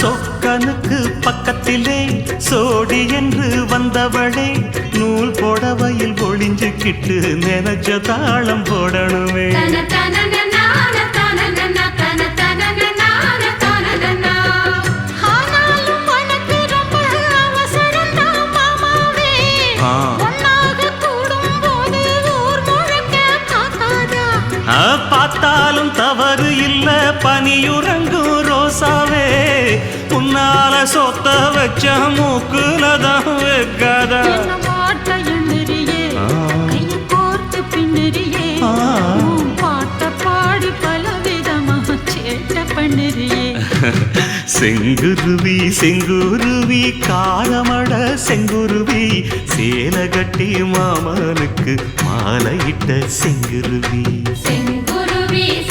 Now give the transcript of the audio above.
சொக்கனுக்கு பக்கத்திலே சோடி என்று வந்தவளே நூல் புடவையில் ஒளிஞ்சுக்கிட்டு நினைச்ச தாளம் போடணுமே. பார்த்தாலும் தவறு இல்ல பனியுறங்கும் ரோசாவே உன்னால சொத்த வச்ச மூக்குலதான் வைக்காதா. செங்குருவி செங்குருவி காரமட செங்குருவி சேல கட்டி மாமனுக்கு மாலையிட்ட செங்குருவி.